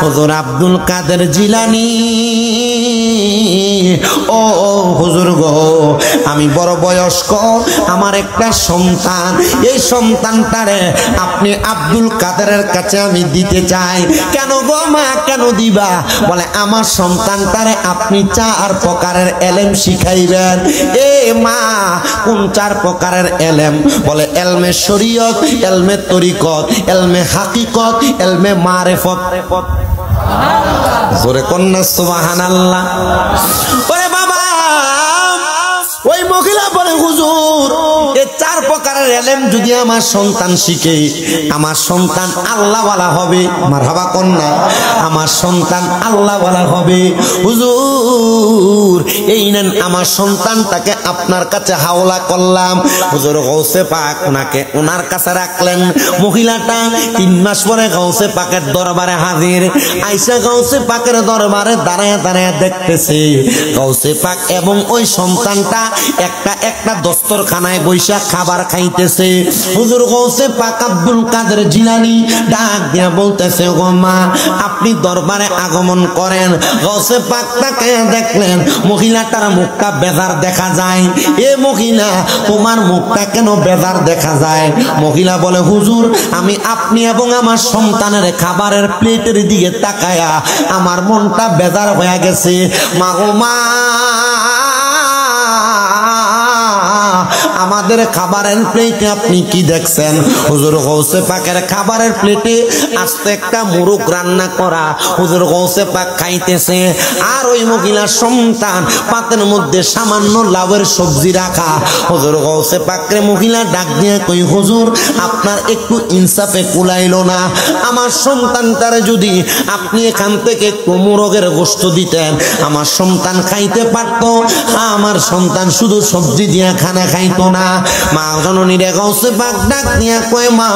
হুজুর আব্দুল কাদের জিলানী, ও হুজুর গো, আমি বড় বয়স্ক, আমার একটা সন্তান, এই সন্তানটারে আপনি আব্দুল কাদেরের কাছে আমি দিতে চাই। কেন গো মা, কেন দিবা? বলে আমার সন্তানটারে আপনি 4 প্রকারের এলেম শিখাইবেন। এ মা, কোন 4 প্রকারের এলেম? বলে এলমে শরীয়ত, এলমে তরিকত, এলমে হাকিকত, এলমে মারিফত। জোরে কন্যা সুবহানাল্লাহ। ওরে বাবা, ওই মহিলা বলে হুজুর, এই 4 প্রকারের এলেম যদি আমার সন্তান শিখে, আমার সন্তান আল্লাহওয়ালা হবে। মারহাবা কন্যা, আমার সন্তান আল্লাহওয়ালা হবে। হুজুর, এই নেন আমার সন্তানটাকে আপনার কাছে হাওলা করলাম। হুজুর গৌসে পাক ওনাকে ওনার কাছে রাখলেন। মহিলাটা 3 মাস পরে গৌসে পাকের দরবারে হাজির। আইসা গৌসে পাকের দরবারে দাঁড়ায় দাঁড়ায় দেখতেছে গৌসে পাক এবং ওই সন্তানটা একটা একটা দস্তরখানায় বৈশা খাবার খাইতেছে। হুজুর গৌসে পাক আব্দুল কাদের জিলানী ডাক দিয়া বলতেছে, গো মা, আপনি দরবারে আগমন করেন। গৌসে পাক তাকে দেখলেন, মহিলাটার মুখটা বেজার দেখা যায়। এ মহিলা, তোমার মুখটা কেন বেজার দেখা যায়? মহিলা বলে, হুজুর, আমি আপনি এবং আমার সন্তানের খাবারের প্লেটের দিকে তাকায়া আমার মনটা বেজার হয়ে গেছে। মা গো মা, আমাদের খাবারের প্লেটে আপনি কি দেখছেন? হুজুর গৌসে পাকের খাবারের প্লেটে আস্তে একটা মুরগ রান্না করা। হুজুর গৌসে পাক খাইতেছে, আর ওই মহিলার সন্তান পাতের মধ্যে সামান্য লাউয়ের সবজি রাখা। হুজুর গৌসে পাকের মহিলা ডাক দিয়ে কই, হুজুর, আপনার একটু ইনসাফে কুলাইলো না? আমার সন্তানটারে যদি আপনি এখান থেকে একটু মুরগের গোশত দিতেন, আমার সন্তান খাইতে পারতো। আমার সন্তান শুধু সবজি দিয়ে খানা খাইতো না। মা জননী রে গৌসে পাক ডাক নিয়ে কয়, মা,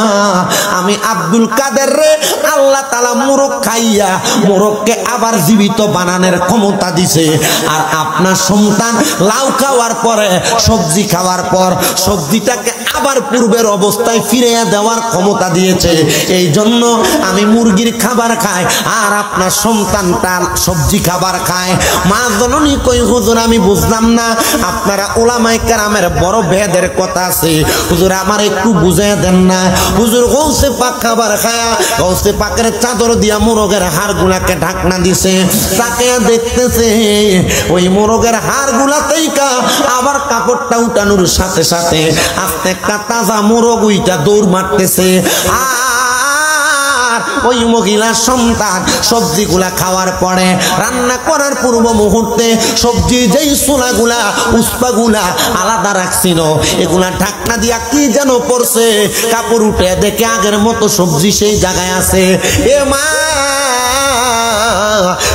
আমি আব্দুল কাদের রে আল্লাহ তাআলা মুরগ খাইয়া মুরগকে আবার জীবিত বানানোর ক্ষমতা দিছে। আর আপনার সন্তান লাউ খাওয়ার পরে, সবজি খাওয়ার পর সবজিটাকে আবার পূর্বের অবস্থায় ফিরিয়ে দেওয়ার ক্ষমতা দিয়েছে। এই জন্য আমি মুরগির খাবার খাই, আর আপনার সন্তানটা সবজি খাবার খায়। মা জননী কই, হুজুর, আমি বুঝলাম না, আপনারা উলামায়ে কেরামের বড় ভেদের কথা আছে, হুজুর আমার একটু বুঝাই দেন না। হুজুর গৌসে পাক খাবার খায়া গৌসে পাকের চাদর দিয়া মুরগের হাড়গুলাকে ঢাকনা দিছে। তাকে দেখতেছে ওই মুরগের হাড়গুলাতেই আবার কাপড়টা উঠানোর সাথে সাথে আস্তে একটা তাজা মুরগ উইটা দৌড় মারতেছে। ওই মহিলার সন্তান সবজিগুলা খাওয়ার পরে রান্না করার পূর্ব মুহূর্তে সবজি যেই সোলাগুলা উস্পাগুলা আলাদা রাখছিল, এগুলা ঢাকনা দিয়া কি যেন পড়ছে, কাপড় উঠে দেখে আগের মতো সবজি সেই জায়গায় আছে। এ মা,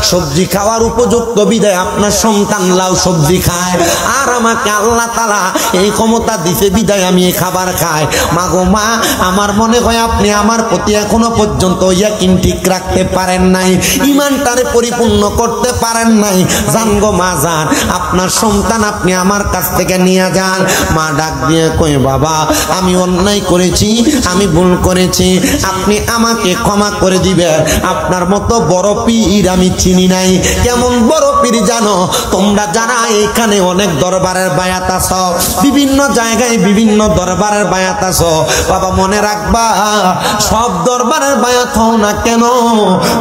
সবজি খাওয়ার উপযুক্ত বিধায় আপনার সন্তান লাউ সবজি খায়, আর আমাকে আল্লাহ তাআলা এই ক্ষমতা দিতে বিধায় আমি এই খাবার খাই। মা গো মা, আমার মনে হয় আপনি আমার প্রতি এখনো পর্যন্ত ইয়াকিন ঠিক রাখতে পারেন নাই, ঈমানটারে পরিপূর্ণ করতে পারেন নাই। জান গো মা, যান, আপনার সন্তান আপনি আমার কাছ থেকে নিয়ে যান। মা ডাক দিয়ে কই, বাবা, আমি অন্যায় করেছি, আমি ভুল করেছি, আপনি আমাকে ক্ষমা করে দিবেন। আপনার মতো বড় পীর আমি চিনি নাই। কেমন বড় পীর জানো? তোমরা যারা এখানে অনেক দরবারের বায়াত আছো, বিভিন্ন জায়গায় বিভিন্ন দরবারের বায়াত আছো, বাবা মনে রাখবা, সব দরবারের বায়াত হও না কেন,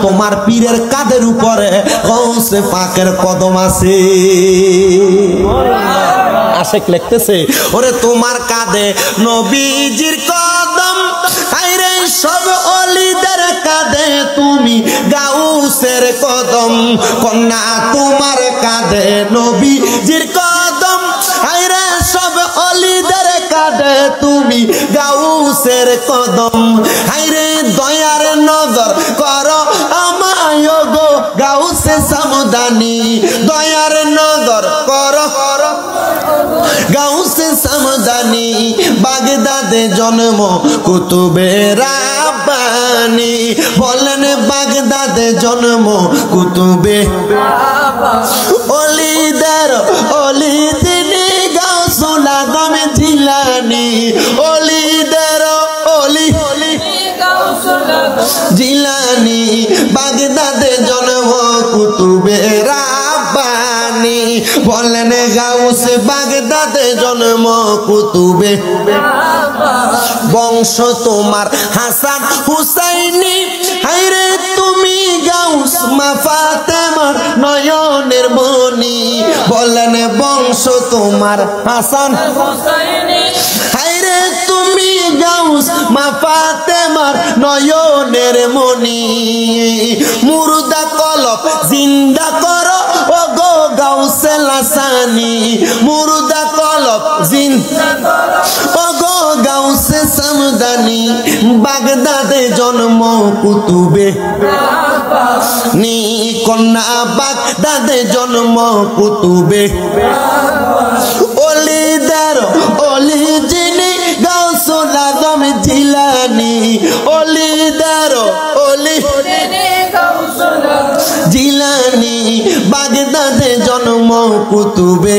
তোমার পীরের কাঁধের উপরে গৌসে পাকের কদম আছে। আশেক লিখতেছে, ওরে তোমার কাঁধে নবীজির কদম, আইরে সব ওলিদের কাঁধে তুমি গাউসের কদম। কন্যা তোমার কাঁধে নবীজির কদম, আইরে সব ওলিদের কাঁধে তুমি গাউসের কদম। আইরে দয়ার নজর করো আমায় গো গাউসে সামদানি, দয়ার নজর করো গাউসে সামদানি। বাগদাদে জন্ম কুতুবে রাব্বানি, বলেন বাগদাদে জন্ম কুতুবে ওলিদের ওলি তিনি গাউসুল আজম জিলানী, ওলিদের ওলি জিলানি বাগদাদে জন্ম কুতুবে রাব্বানি বলেন গাউসে বাগদাদে জন্ম কুতুবে বংশ তোমার হাসান হুসাইনি হায়রে তুমি গাউস মা ফাতেমার নয়নের মনি বলেন বংশ তোমার হাসান হুসাইনি হায়রে তুমি গাউস মা ফাতেমার নয়নের মনি মুর্দা কলব জিন্দা করো ও গো গাউসে লাসানি মুর্দা কলব জিন্দা করো ও গো গাউসে সামদানি বাগদাদে জন্ম কুতুবে নি কন্যা বাগদাদে জন্ম কুতুবে অলিদার অলি যিনি গাউসুল আজম জিলানি অলিদার অলি জিলানি বাগদাদে জন্ম কুতুবে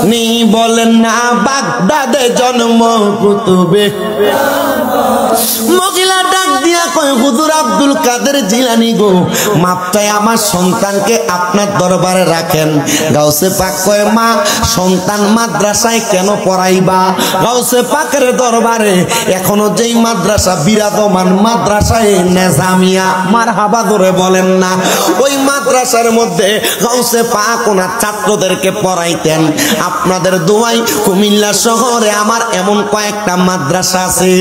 নি বলেন না বাগদাদে জন্ম কুতুবে মহিলা ডাক দিয়া কয় হুজুর আব্দুল কাদের জিলানি গো মাপটায় আমার সন্তানকে আপনার দরবারে রাখেন গাউসে পাক কয় মা সন্তান মাদ্রাসায় কেন পড়াইবা গাউসে পাকের দরবারে এখনো যেই মাদ্রাসা বিরাজমান মাদ্রাসায় নেজামিয়া মারহাবা ধরে বলেন না ওই মাদ্রাসার মধ্যে গাউসে পাক ওনার ছাত্রদেরকে পড়াইতেন আপনাদের দোয়াই কুমিল্লা শহরে আমার এমন কয়েকটা মাদ্রাসা আছে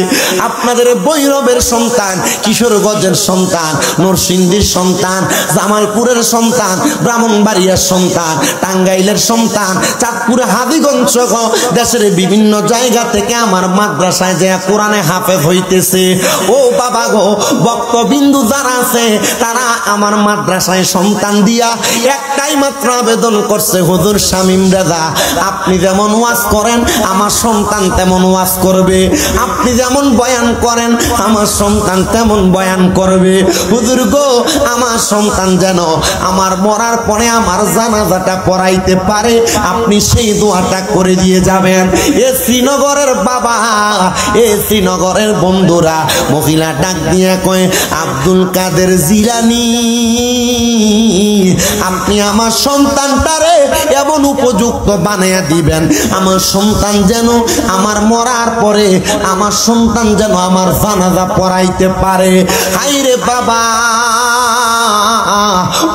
আপনাদের বৈরবের সন্তান কিশোরগঞ্জের সন্তান নরসিংদীর সন্তান জামালপুরের সন্তান ব্রাহ্মণবাড়িয়ার সন্তান টাঙ্গাইলের সন্তান চাঁদপুরে হাবিগঞ্জ সহ দেশের বিভিন্ন জায়গা থেকে আমার মাদ্রাসায় যে কোরআনে হাফেজ হইতেছে ও বাবা গো ভক্তবিন্দু যারা আছে তারা আমার মাদ্রাসায় সন্তান দিয়া একটাই মাত্র আবেদন করছে হুজুর শামীম রাজা আপনি যেমন ওয়াজ করেন আমার সন্তান তেমন ওয়াজ করবে আপনি যেমন বয়ান করেন আমার সন্তান তেমন বয়ান করবে হুজুর গো আমার সন্তান যেন আমার মরার পরে আমার জানাজাটা পড়াইতে পারে আপনি সেই দোয়াটা করে দিয়ে যাবেন এ শ্রীনগরের বাবা এ শ্রীনগরের বন্ধুরা মহিলা ডাক দিয়ে কয় আব্দুল কাদের জিলানি আপনি আমার সন্তানটারে এমন উপযুক্ত বানিয়ে দিবেন আমার সন্তান যেন আমার মরার পরে আমার সন্তান যেন আমার জানাজা পড়াইতে পারে হায়রে বাবা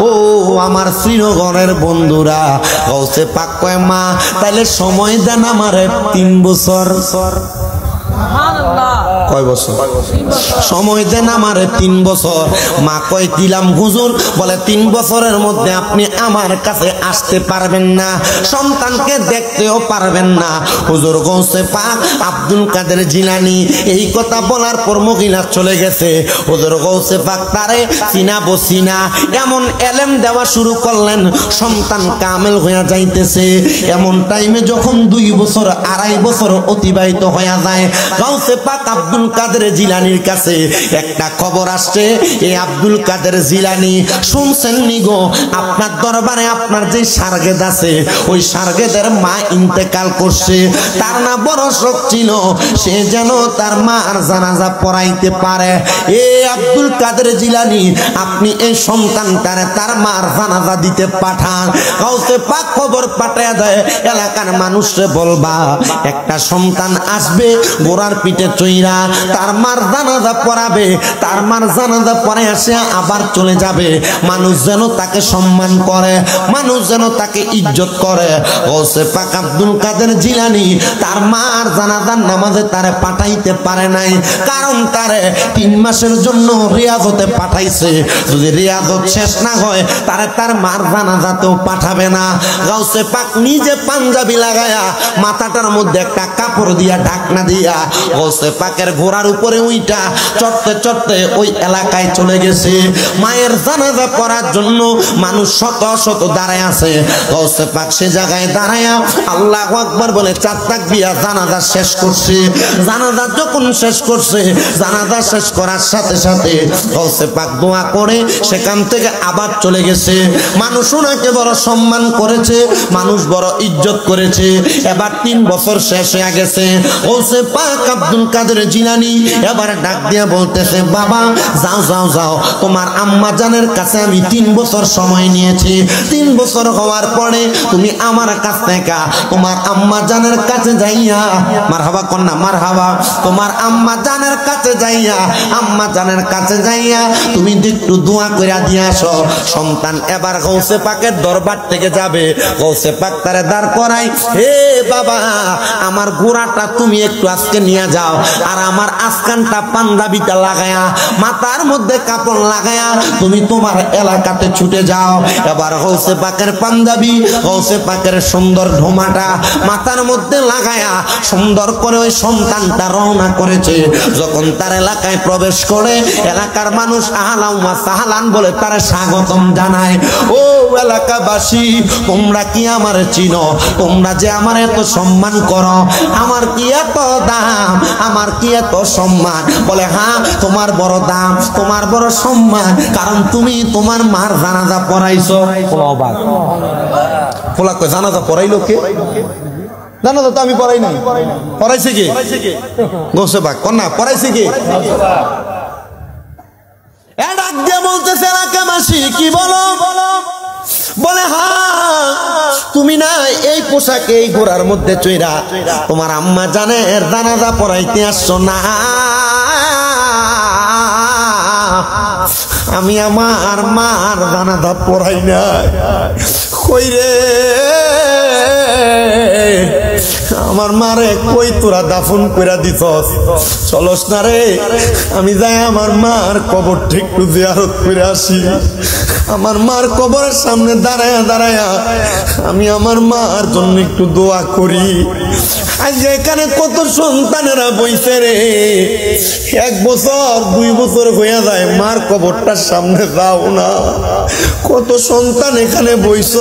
ও আমার শ্রীনগরের বন্ধুরা গাউসে পাক কয় মা তাইলে সময় দেন আমারে 3 বছর কয় বছর সময় দেন আমারে 3 বছর মা কয় দিলাম হুজুর বলে 3 বছরের মধ্যে আপনি আমার কাছে আসতে পারবেন না সন্তানকে দেখতেও পারবেন না হুজুর গাউসে পাক আব্দুল কাদের জিলানি এই কথা বলার পর মহিলা চলে গেছে হুজুর গাউসে পাক তারে চিনা বসিনা এমন এলেম দেওয়া শুরু করলেন সন্তান কামেল হয়ে যাইতেছে এমন টাইমে যখন 2 বছর 2.5 বছর অতিবাহিত হয়ে যায় গাউসে পাক আব্দুল কাদের জিলানির কাছে একটা খবর আসছে এই আব্দুল কাদের জিলানি শুনছেন নি গো আপনার দরবারে আপনার যে সারগেদ আছে ওই সারগেদের মা ইন্তেকাল করছে তার না বড় শখ ছিল সে যেন তার মার জানাজা পড়াইতে পারে এ আব্দুল কাদের জিলানি আপনি এই সন্তানটারে তার মার জানাজা দিতে পাঠান গাউসে পাক খবর পাঠায় দেয় এলাকার মানুষে বলবা একটা সন্তান আসবে গোড়ার পিঠে চইরা তার মার জানাজা পড়াবে তার মার জানাজা পড়ে আসে আবার চলে যাবে মানুষ যেন তাকে সম্মান করে মানুষ যেন তাকে ইজ্জত করে গাউসে পাক আব্দুল কাদের জিলানি তার মার জানাজার নামাজে তারে পাঠাইতে পারে নাই কারণ তারে 3 মাসের জন্য রিয়াজতে পাঠাইছে যদি রিয়াজত শেষ না হয় তারে তার মার জানাজাতেও পাঠাবে না গাউসে পাক নিজে পাঞ্জাবি লাগায়া মাথাটার মধ্যে একটা কাপড় দিয়া ঢাকনা দিয়া গাউসে পাকের ঘোড়ার উপরে উইটা চড়তে চড়তে ওই এলাকায় চলে গেছে মায়ের জানাজা পড়ার জন্য মানুষ শত শত দাঁড়ায় আছে গাউসে পাক সে জায়গায় দাঁড়ায়া আল্লাহু আকবার বলে 4 তাকবীর জানাজা শেষ করছে জানাজা যখন শেষ করছে জানাজা শেষ করার সাথে সাথে গাউসে পাক দোয়া করে সেখান থেকে আবার চলে গেছে মানুষ ওনাকে বড় সম্মান করেছে মানুষ বড় ইজ্জত করেছে এবার 3 বছর শেষ হয়ে গেছে গাউসে পাক আব্দুল কাদের জিলানি জিলানী এবার ডাক দিয়া বলতেছে, বাবা যাও যাও যাও, তোমার আম্মা জানের কাছে আমি 3 বছর সময় নিয়েছি। 3 বছর হওয়ার পরে তুমি আমার কাছ থেকে তোমার আম্মা জানের কাছে যাইয়া, মারহাবা কন্যা মারহাবা, তোমার আম্মা জানের কাছে যাইয়া, আম্মা জানের কাছে যাইয়া তুমি একটু দোয়া কইরা দিয়ে আসো। সন্তান এবার গৌসে পাকের দরবার থেকে যাবে, গৌসে পাক তারে দাঁড় করাই, হে বাবা আমার ঘোড়াটা তুমি একটু আজকে নিয়ে যাও, আর আমার আজকানটা পাঞ্জাবিটা লাগায়া, মাথার মধ্যে কাপড় লাগায়া তুমি তোমার এলাকাতে ছুটে যাও। এবার গৌসে পাকের পাঞ্জাবি, গৌসে পাকের সুন্দর ঢোমাটা মাথার মধ্যে লাগায়া সুন্দর করে ওই সন্তানটা রওনা করেছে। যখন তার এলাকায় প্রবেশ করে, এলাকার মানুষ আহলান ওয়া সাহলান বলে তার স্বাগতম জানায়। ও এলাকাবাসী, তোমরা কি আমার চিনো? তোমরা যে আমার এত সম্মান করো, আমার কি এত দাম, আমার কি এত সম্মান? বলে হ্যাঁ, তোমার বড় দাম, তোমার বড় সম্মান, কারণ তুমি তোমার মার জানাজা পড়াইছো। অবাক পোলা কই, জানাজা পড়াইলো কে? জানাজা তো আমি পড়াই নাই। পড়াইছে কে? গৌসে পাক কন্যা পড়াইছে কে? ডাক দিয়ে বলতেছে, এলাকাবাসী কি বলো? বলে হ্যাঁ, তুমি না এই পোশাকে এই ঘোড়ার মধ্যে চইরা তোমার আম্মা জানের জানাজা পড়াইতে আসছো না? আমি আমার মার জানাজা পড়াই না। কই রে আমার মারে, কই তোরা দাফন কইরা দিছস? চলস না রে, আমি যাই আমার মার কবরটা একটু জিয়ারত করে আসি। আমার মার কবরের সামনে দাঁড়ায়া দাঁড়ায়া আমি আমার মার জন্য একটু দোয়া করি। আজ এখানে কত সন্তানেরা বইছে রে, 1 বছর 2 বছর হইয়া যায়, মার কবরটার সামনে যাও না। কত সন্তান এখানে বইছ,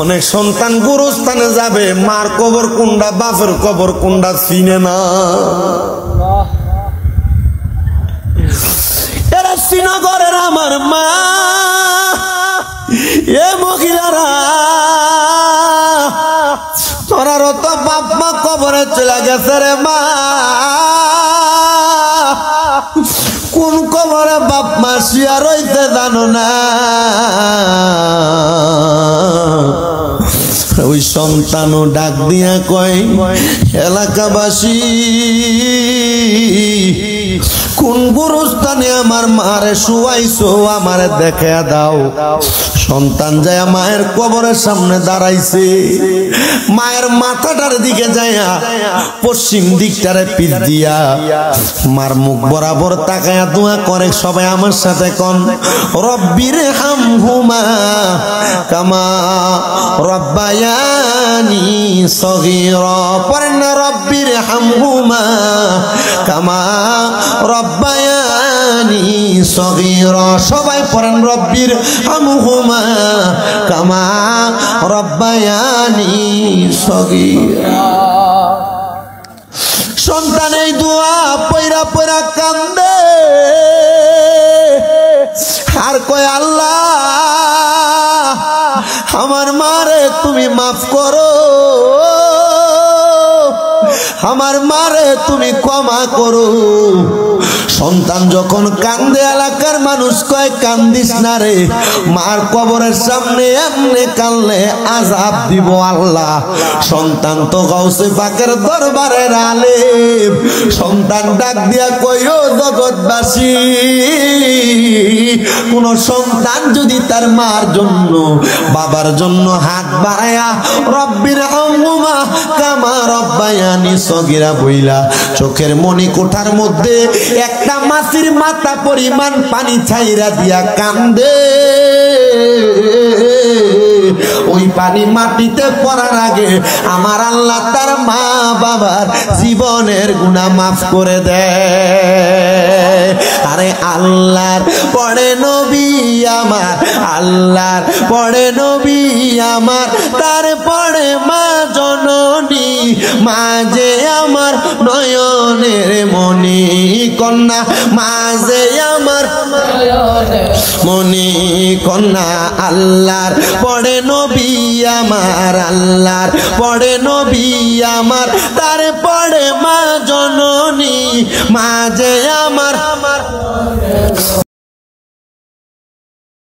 অনেক সন্তান গুরুস্থানে যাবে, মার কবর কোনটা বাপের কবর কোনটা চিনে না। এরা শ্রীনগরের আমার মা, এ মহিলারা তোরারও তো বাপ মা কবরে চলে গেছে রে মা। কোন কবরে বাপ মা শুয়া রইতে জানো না? ওই সন্তানও ডাক দিয়া কয়, এলাকাবাসী কোন গুরুস্থানে আমার মারে শুয়াইছো আমারে দেখে দাও। সন্তান যায় মায়ের কবরের সামনে দাঁড়াইছে, মায়ের মাথাটার দিকে যায়া পশ্চিম দিকটারে পিঠ দিয়া মার মুখ বরাবর তাকায়া দোয়া করে। সবাই আমার সাথে কোন, রব্বির হামহুমা কামা রব্বায়ানি সগীরা। পড়েন না, রব্বির হামহুমা কামা রব্বায়ানি সগীরা। সবাই পড়েন, রব্বির হামহুমা কামা রব্বায়ানি সগীরা। সন্তান এই দোয়া পয়রা পয়রা কান্দে আর কয়, আল্লাহ আমার মারে তুমি মাফ করো, আমার মারে তুমি ক্ষমা করো। সন্তান যখন কান্দে, এলাকার মানুষ কয়, কান্দিস না রে, মার কবরের সামনে এমনি কানলে আযাব দিব আল্লাহ। সন্তান তো গাউসে পাকের দরবারের আলেম। সন্তান ডাক দিয়া কয়, ও জগৎবাসী, কোন সন্তান যদি তার মার জন্য বাবার জন্য হাত বাড়ায়া রব্বির হামহুমা কামা রব্বায়ানি সগীরা বইলা চোখের মনি কোঠার মধ্যে একটা মাছির মাথা পরিমাণ পানি ছাইরা দিয়া কান্দে, ওই পানি মাটিতে পড়ার আগে আমার আল্লাহ তার মা বাবার জীবনের গুনাহ মাফ করে দেয়। আরে আল্লাহর পড়ে নবী আমার, আল্লাহর পড়ে নবী আমার, তারপরে মা জননী, মাঝে আমার নয়নের মনি কন্যা, মাঝে আমার মনি কন্যা। আল্লাহর পড়ে নবী আমার আল্লাহর পড়ে নবী আমার, তারপরে মা জননী, মা যে আমার